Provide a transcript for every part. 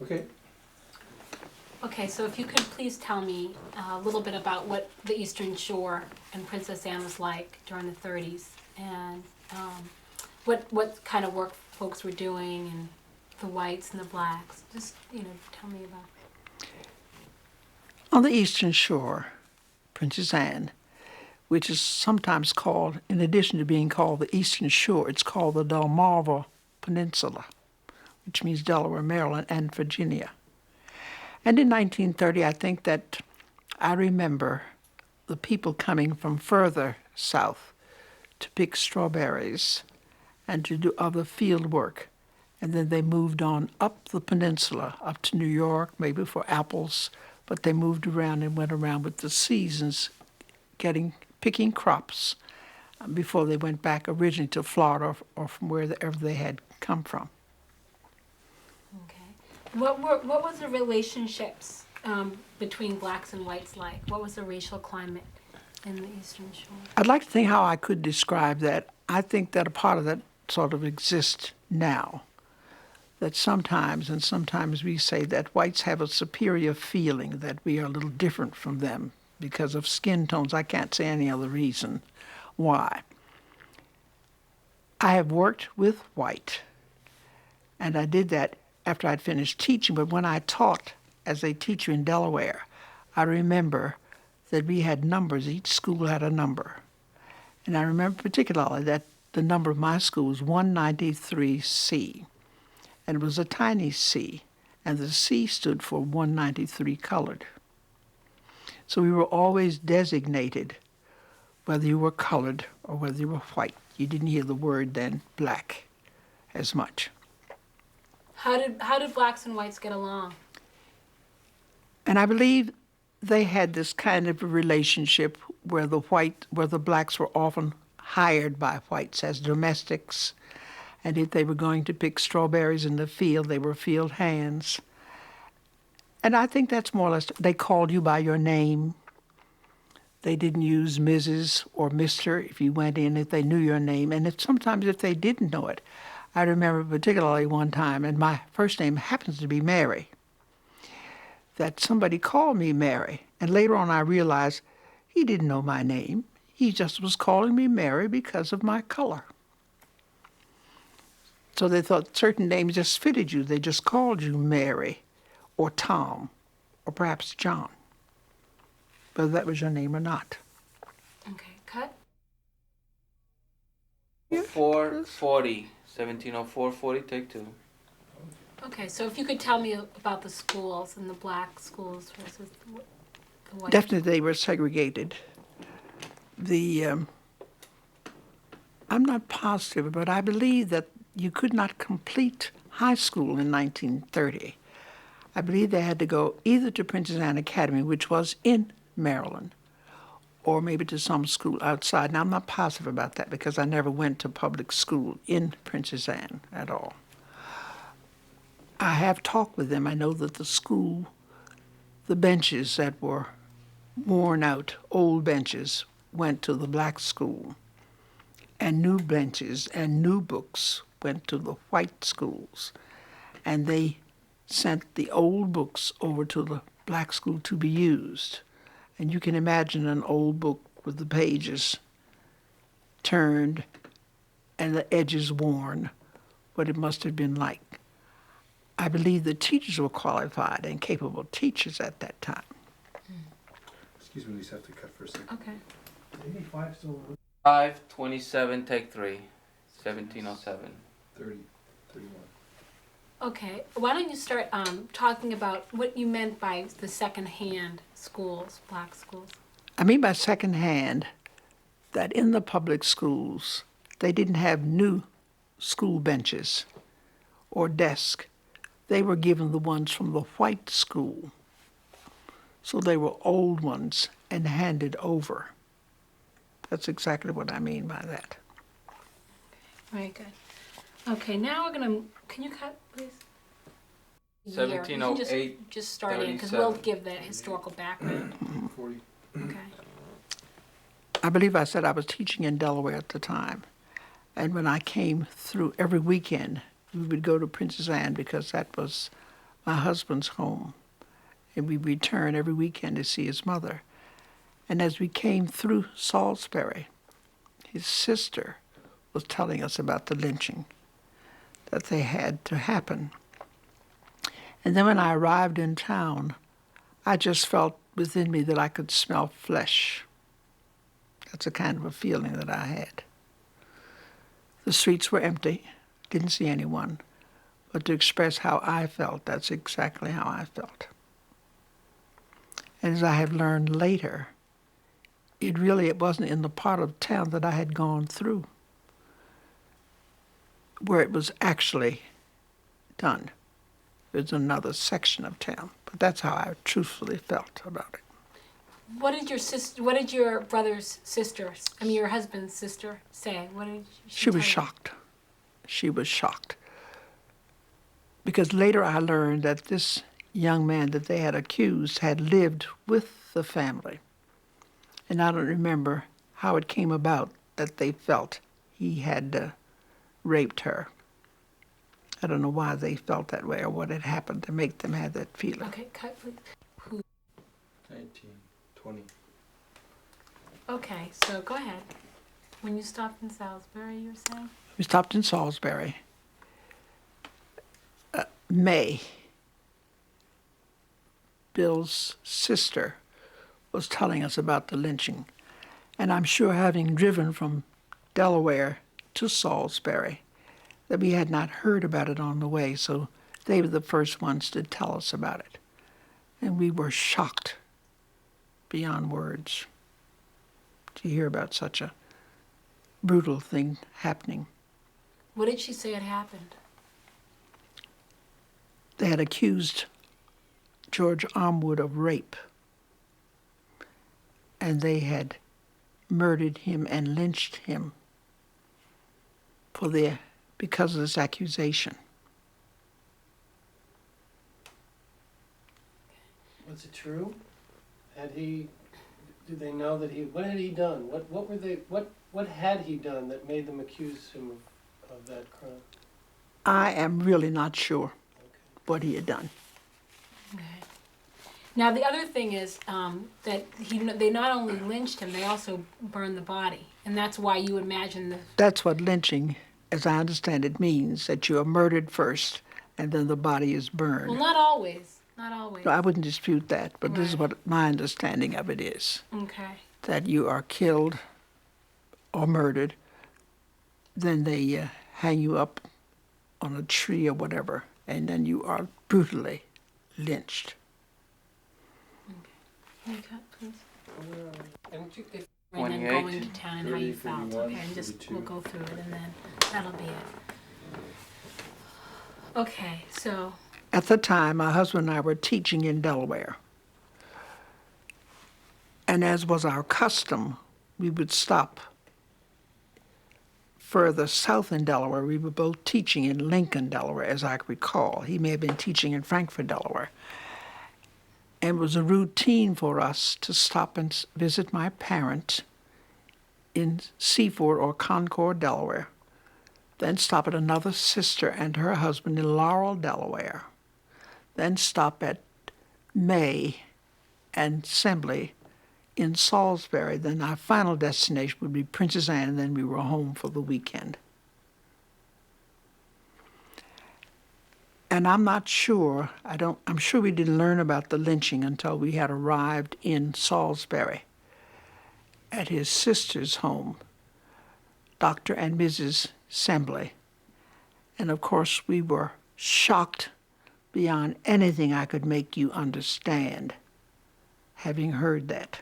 Okay. Okay, so if you could please tell me a little bit about what the Eastern Shore and Princess Anne was like during the 30s, and what kind of work folks were doing, and the whites and the blacks. Just, tell me about it. On the Eastern Shore, Princess Anne, which is sometimes called, in addition to being called the Eastern Shore, it's called the Delmarva Peninsula, which means Delaware, Maryland, and Virginia. And in 1930, I think that I remember the people coming from further south to pick strawberries and to do other field work. And then they moved on up the peninsula, up to New York, maybe for apples, but they moved around and went around with the seasons, picking crops before they went back originally to Florida or from wherever they had come from. Okay. What was the relationships between blacks and whites like? What was the racial climate in the Eastern Shore? I'd like to think how I could describe that. I think that a part of that sort of exists now. That sometimes we say that whites have a superior feeling, that we are a little different from them because of skin tones. I can't say any other reason why. I have worked with white, and I did that after I'd finished teaching, but when I taught as a teacher in Delaware, I remember that we had numbers. Each school had a number. And I remember particularly that the number of my school was 193C. And it was a tiny C, and the C stood for 193 colored. So we were always designated whether you were colored or whether you were white. You didn't hear the word then black as much. How did blacks and whites get along? And I believe they had this kind of a relationship where the blacks were often hired by whites as domestics. And if they were going to pick strawberries in the field, they were field hands. And I think that's more or less, they called you by your name. They didn't use Mrs. or Mr. if you went in, if they knew your name. And sometimes if they didn't know it. I remember particularly one time, and my first name happens to be Mary, that somebody called me Mary. And later on I realized he didn't know my name. He just was calling me Mary because of my color. So they thought certain names just fitted you. They just called you Mary or Tom or perhaps John, whether that was your name or not. Okay, cut. 440, 1704, take two. Okay, so if you could tell me about the schools and the black schools versus the white. Definitely they were segregated. I'm not positive, but I believe that you could not complete high school in 1930. I believe they had to go either to Princess Anne Academy, which was in Maryland, or maybe to some school outside. Now, I'm not positive about that because I never went to public school in Princess Anne at all. I have talked with them. I know that the school, the benches that were worn out, old benches, went to the black school, and new benches and new books went to the white schools, and they sent the old books over to the black school to be used. And you can imagine an old book with the pages turned and the edges worn, what it must have been like. I believe the teachers were qualified and capable teachers at that time. Excuse me, we just have to cut for a second. Okay. 85 still 527, take three. 1707. 30, 31. Okay, why don't you start talking about what you meant by the second-hand schools, black schools? I mean by secondhand that in the public schools, they didn't have new school benches or desks. They were given the ones from the white school. So they were old ones and handed over. That's exactly what I mean by that. Very good. Okay, now we're gonna. Can you cut, please? Year. You can 1708, just start in because we'll 37. give the historical background. 40. Okay. I believe I said I was teaching in Delaware at the time. And when I came through every weekend, we would go to Princess Anne because that was my husband's home, and we returned every weekend to see his mother. And as we came through Salisbury, his sister was telling us about the lynching that they had to happen. And then when I arrived in town, I just felt within me that I could smell flesh. That's a kind of a feeling that I had. The streets were empty, didn't see anyone, but to express how I felt, that's exactly how I felt. And as I have learned later, it wasn't in the part of town that I had gone through where it was actually done. It was another section of town, but that's how I truthfully felt about it. What did your brother's sister, your husband's sister, say? What did She was tell you? shocked. She was shocked. Because later I learned that this young man that they had accused had lived with the family. And I don't remember how it came about that they felt he had raped her. I don't know why they felt that way or what had happened to make them have that feeling. Okay, cut please. 19, 20. Okay, so go ahead. When you stopped in Salisbury, you were saying? We stopped in Salisbury. May, Bill's sister, was telling us about the lynching. And I'm sure having driven from Delaware to Salisbury, that we had not heard about it on the way, so they were the first ones to tell us about it. And we were shocked beyond words to hear about such a brutal thing happening. What did she say had happened? They had accused George Armwood of rape, and they had murdered him and lynched him because of this accusation. Was it true? Did they know that what had he done? What had he done that made them accuse him of that crime? I am really not sure Okay. what he had done. Okay. Now the other thing is that they not only lynched him, they also burned the body, and that's why you imagine the. That's what lynching, as I understand it, means, that you are murdered first and then the body is burned. Well, not always. Not always. No, I wouldn't dispute that, but this is Right. what my understanding of it is, Okay. that you are killed or murdered, then they hang you up on a tree or whatever, and then you are brutally lynched. Can you cut, please? And And then 28. go into town and how you 30, felt. 31, Okay, and just 32. we'll go through it and then that'll be it. Okay, so At the time, my husband and I were teaching in Delaware. And as was our custom, we would stop further south in Delaware. We were both teaching in Lincoln, Delaware, as I recall. He may have been teaching in Frankfort, Delaware. And it was a routine for us to stop and visit my parents in Seaford or Concord, Delaware, then stop at another sister and her husband in Laurel, Delaware, then stop at May and Assembly in Salisbury. Then our final destination would be Princess Anne, and then we were home for the weekend. And I'm not sure, I'm sure we didn't learn about the lynching until we had arrived in Salisbury at his sister's home, Dr. and Mrs. Assembly. And of course, we were shocked beyond anything I could make you understand, having heard that.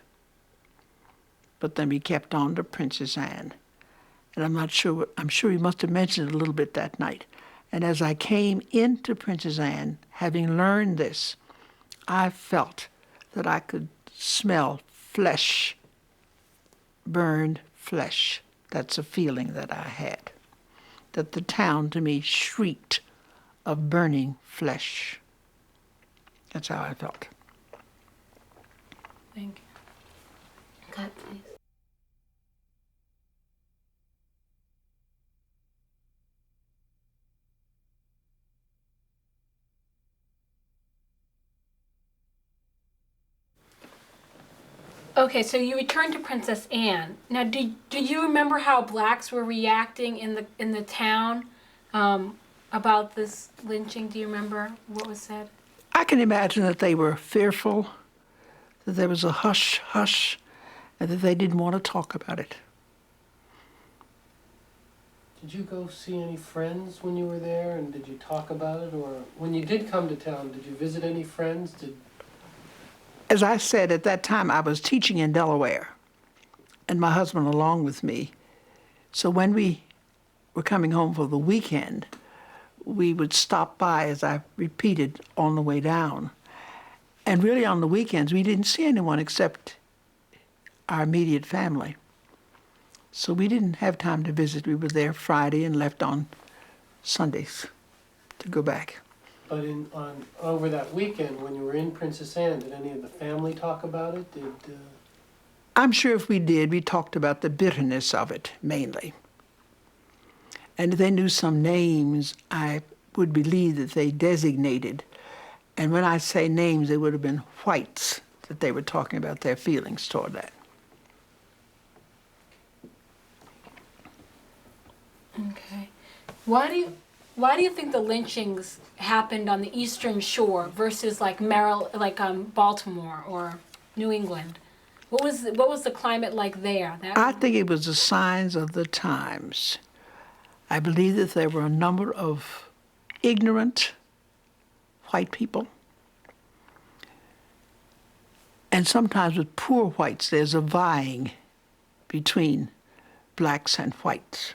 But then we kept on to Princess Anne. And I'm sure we must have mentioned it a little bit that night. And as I came into Princess Anne, having learned this, I felt that I could smell flesh, burned flesh. That's a feeling that I had. That the town to me shrieked of burning flesh. That's how I felt. thank you. Cut, please. Okay, so you returned to Princess Anne. Now, do you remember how blacks were reacting in the town about this lynching? Do you remember what was said? I can imagine that they were fearful, that there was a hush, hush, and that they didn't want to talk about it. Did you go see any friends when you were there, and did you talk about it? Or when you did come to town, did you visit any friends? As I said, at that time I was teaching in Delaware, and my husband along with me. So when we were coming home for the weekend, we would stop by, as I repeated, on the way down. And really on the weekends, we didn't see anyone except our immediate family. So we didn't have time to visit. We were there Friday and left on Sundays to go back. But over that weekend, when you were in Princess Anne, did any of the family talk about it? I'm sure if we did, we talked about the bitterness of it, mainly. And if they knew some names, I would believe that they designated. And when I say names, it would have been whites that they were talking about their feelings toward that. Okay. Why do you think the lynchings happened on the Eastern Shore versus like Baltimore or New England? What was the climate like there? I think it was the signs of the times. I believe that there were a number of ignorant white people. And sometimes with poor whites, there's a vying between blacks and whites.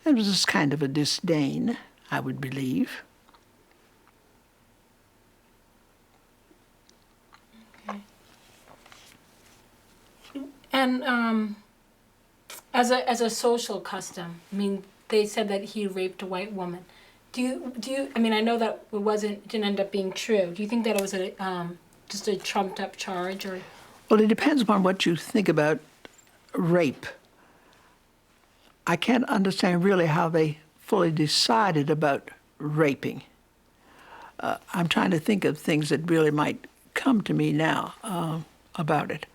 It was just kind of a disdain, I would believe. Okay. And as a social custom, I mean, they said that he raped a white woman. Do you? I mean, I know that didn't end up being true. Do you think that it was just a trumped up charge, or? Well, it depends upon what you think about rape. I can't understand really how they fully decided about raping. I'm trying to think of things that really might come to me now about it.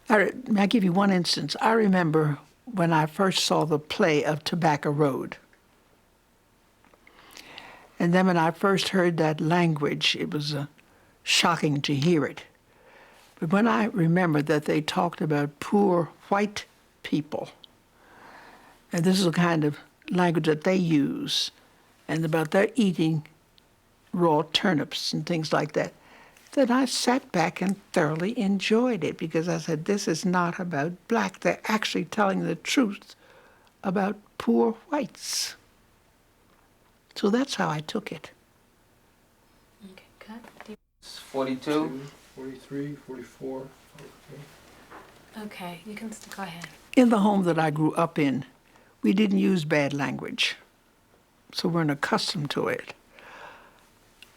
May I give you one instance? I remember when I first saw the play of Tobacco Road. And then when I first heard that language, it was shocking to hear it. But when I remembered that they talked about poor white people, and this is the kind of language that they use, and about their eating raw turnips and things like that, then I sat back and thoroughly enjoyed it because I said, this is not about black. They're actually telling the truth about poor whites. So that's how I took it. Okay, good. 42. 43, 44. Okay, you can go ahead. In the home that I grew up in, we didn't use bad language, so we're accustomed to it.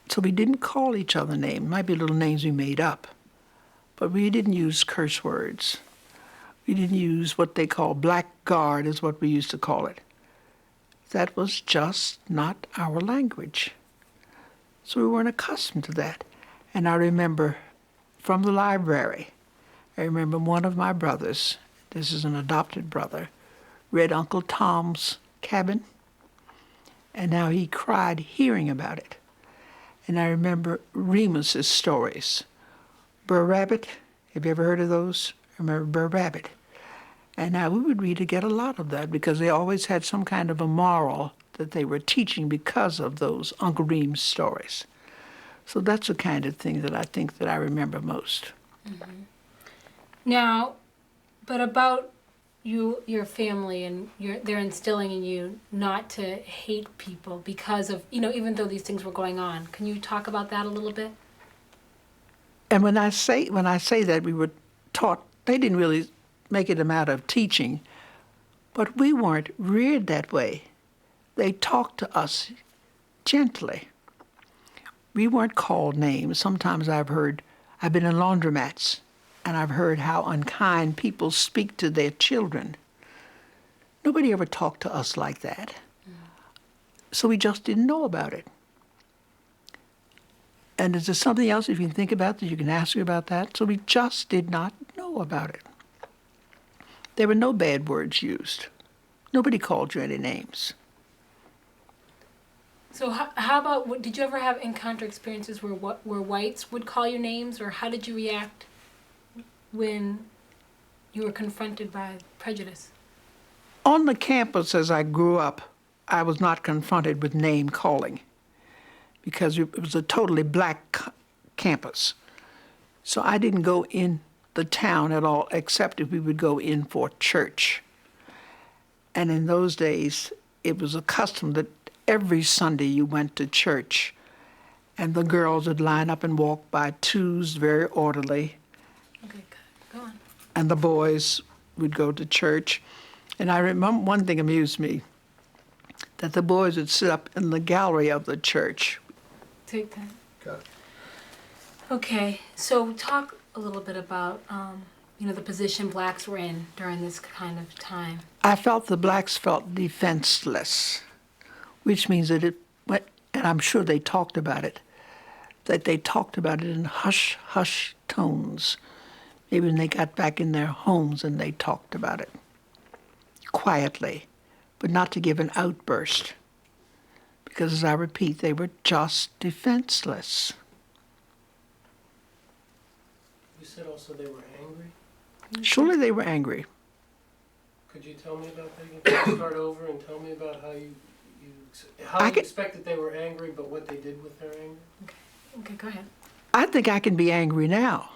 So we didn't call each other names. Might be little names we made up, but we didn't use curse words. We didn't use what they call blackguard, is what we used to call it. That was just not our language. So we weren't accustomed to that. And I remember from the library, I remember one of my brothers, this is an adopted brother, read Uncle Tom's Cabin, and how he cried hearing about it. And I remember Remus's stories. Burr Rabbit, have you ever heard of those? I remember Burr Rabbit. And now we would really get a lot of that because they always had some kind of a moral that they were teaching because of those Uncle Remus stories. So that's the kind of thing that I think that I remember most. Mm-hmm. Now, but about your family and they're instilling in you not to hate people because of, even though these things were going on. Can you talk about that a little bit? And when I say that we were taught, they didn't really make it a matter of teaching, but we weren't reared that way. They talked to us gently. We weren't called names. Sometimes I've been in laundromats, and I've heard how unkind people speak to their children. Nobody ever talked to us like that. So we just didn't know about it. And is there something else if you can think about that you can ask her about that? So we just did not know about it. There were no bad words used. Nobody called you any names. So how about, did you ever have encounter experiences where whites would call you names, or how did you react when you were confronted by prejudice? On the campus as I grew up, I was not confronted with name calling because it was a totally black campus. So I didn't go in the town at all, except if we would go in for church. And in those days, it was a custom that every Sunday you went to church, and the girls would line up and walk by twos very orderly, Okay, go on. and the boys would go to church. And I remember one thing amused me, that the boys would sit up in the gallery of the church. Take that. Got it. Okay, so talk a little bit about, the position blacks were in during this kind of time. I felt the blacks felt defenseless, which means that it went, and I'm sure they talked about it, that they talked about it in hush, hush tones. Maybe when they got back in their homes and they talked about it quietly, but not to give an outburst. Because as I repeat, they were just defenseless. You said also they were angry? Surely they were angry. Could you tell me about that again? Can you start over and tell me about how you expect that they were angry, but what they did with their anger? Okay, go ahead. I think I can be angry now.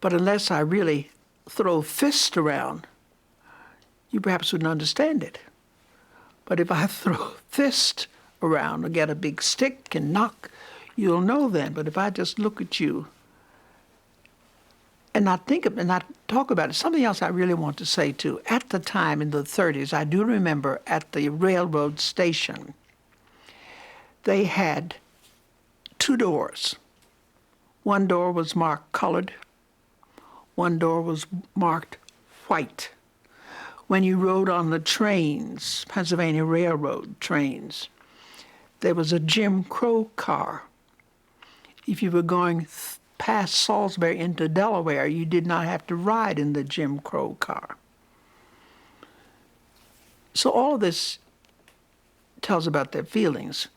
But unless I really throw fists around, you perhaps wouldn't understand it. But if I throw fist around or get a big stick and knock, you'll know then. But if I just look at you and not think of and not talk about it, something else I really want to say too. At the time in the 30s, I do remember at the railroad station, they had two doors. One door was marked colored. One door was marked white. When you rode on the trains, Pennsylvania Railroad trains, there was a Jim Crow car. If you were going past Salisbury into Delaware, you did not have to ride in the Jim Crow car. So all of this tells about their feelings.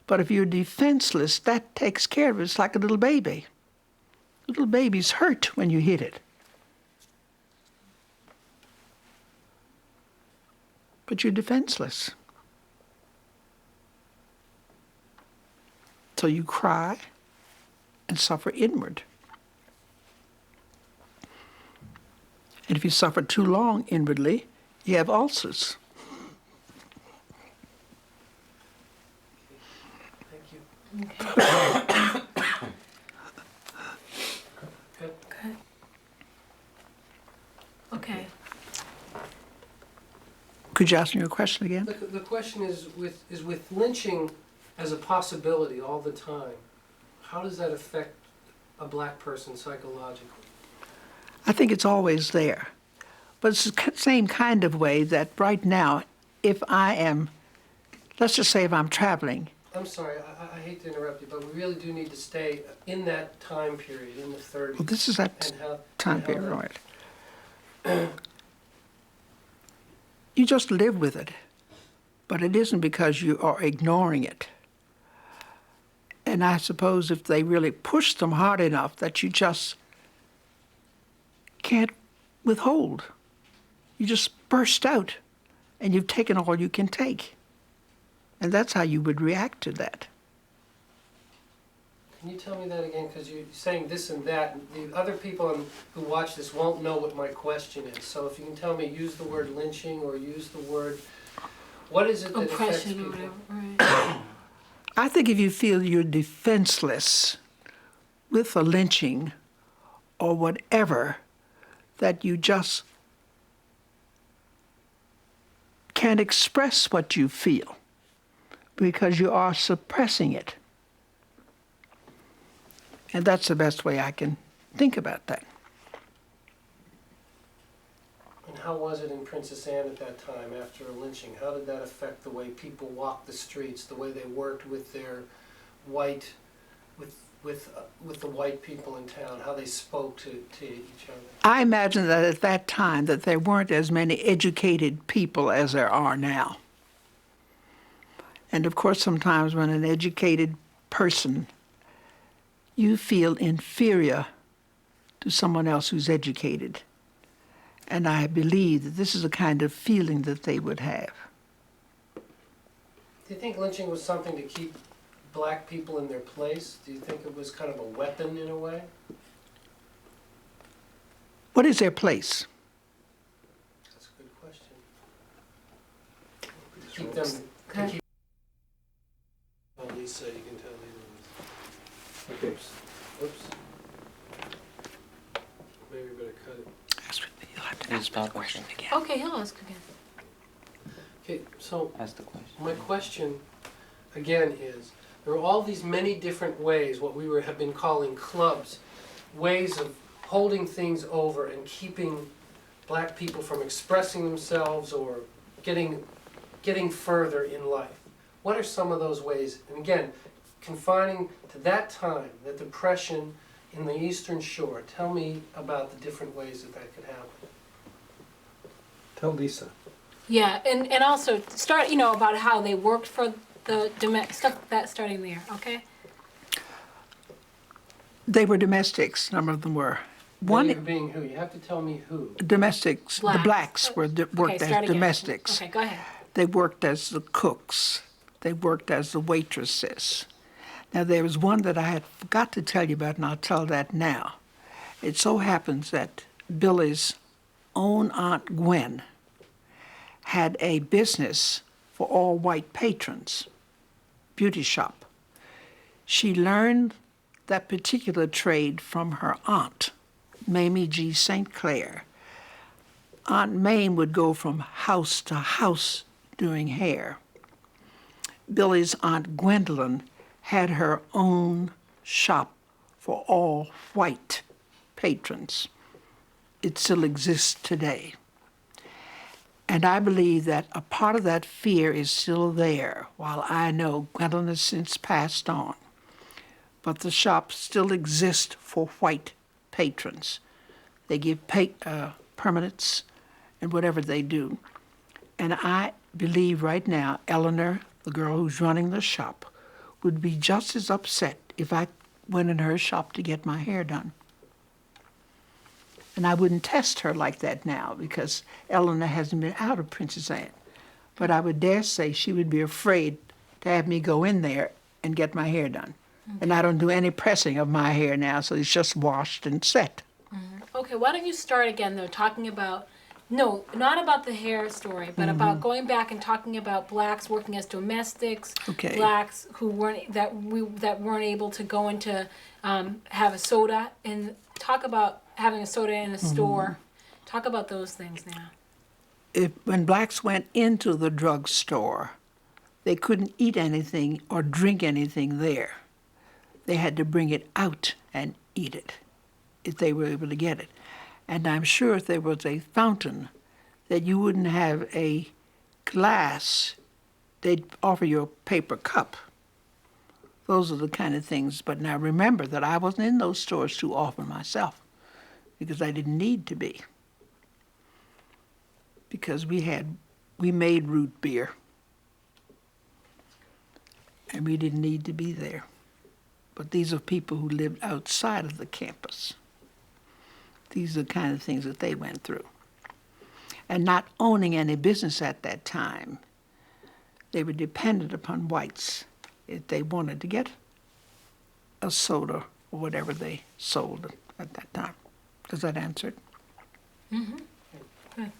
But if you're defenseless, that takes care of it. It's like a little baby. Little babies hurt when you hit it. But you're defenseless. So you cry and suffer inward. And if you suffer too long inwardly, you have ulcers. Thank you. Good. Okay. Could you ask me a question again? The question is with lynching as a possibility all the time, how does that affect a black person psychologically? I think it's always there. But it's the same kind of way that right now, if I am, let's just say if I'm traveling. I'm sorry, I hate to interrupt you, but we really do need to stay in that time period, in the 30s. Well, this is that and how, time and how period, that- right? You just live with it. But it isn't because you are ignoring it. And I suppose if they really push them hard enough that you just can't withhold. You just burst out and you've taken all you can take. And that's how you would react to that. Can you tell me that again? Because you're saying this and that. The other people who watch this won't know what my question is. So if you can tell me, use the word lynching or use the word, what is it that affects Oppression or people? whatever, right. I think if you feel you're defenseless with a lynching or whatever, that you just can't express what you feel because you are suppressing it. And that's the best way I can think about that. And how was it in Princess Anne at that time after a lynching? How did that affect the way people walked the streets, the way they worked with their white with the white people in town, how they spoke to each other? I imagine that at that time that there weren't as many educated people as there are now. And of course, sometimes when an educated person, you feel inferior to someone else who's educated. And I believe that this is the kind of feeling that they would have. Do you think lynching was something to keep black people in their place? Do you think it was kind of a weapon in a way? What is their place? That's a good question. To keep them, to Okay. keep... Oh, Lisa, you can tell me. Okay. Whoops. Maybe we better cut it. You'll have to Please ask the stop question us. again. Okay, he'll ask again. Okay, so Ask the question. my question, again, is there are all these many different ways, what we have been calling clubs, ways of holding things over and keeping black people from expressing themselves or getting further in life. What are some of those ways? And again, confining to that time, the Depression in the Eastern Shore, tell me about the different ways that that could happen. Tell Lisa. Yeah, and also start, about how they worked for the stuff that starting there, okay? They were domestics, a number of them were. One One being who? You have to tell me who. domestics, the blacks were worked Okay, as start again. domestics. Okay, go ahead. They worked as the cooks. They worked as the waitresses. Now, there was one that I had forgot to tell you about, and I'll tell that now. It so happens that Billy's own Aunt Gwen had a business for all white patrons, beauty shop. She learned that particular trade from her aunt, Mamie G. St. Clair. Aunt Mame would go from house to house doing hair. Billy's Aunt Gwendolyn had her own shop for all white patrons. It still exists today. And I believe that a part of that fear is still there, while I know Gwendolyn has since passed on. But the shop still exists for white patrons. They give permanents and whatever they do. And I believe right now, Eleanor, the girl who's running the shop, would be just as upset if I went in her shop to get my hair done. And I wouldn't test her like that now because Eleanor hasn't been out of Princess Anne. But I would dare say she would be afraid to have me go in there and get my hair done. Okay. And I don't do any pressing of my hair now, so it's just washed and set. Mm-hmm. Okay, why don't you start again, though, talking about, no, not about the hair story, but about going back and talking about blacks working as domestics, Okay. blacks who weren't able to go into have a soda, and talk about having a soda in a store. Talk about those things now. When blacks went into the drugstore, they couldn't eat anything or drink anything there. They had to bring it out and eat it if they were able to get it. And I'm sure if there was a fountain that you wouldn't have a glass, they'd offer you a paper cup. Those are the kind of things. But now remember that I wasn't in those stores too often myself because I didn't need to be. Because we made root beer. And we didn't need to be there. But these are people who lived outside of the campus. These are the kind of things that they went through. And not owning any business at that time, they were dependent upon whites if they wanted to get a soda or whatever they sold at that time. Does that answer it? Mm-hmm. Good.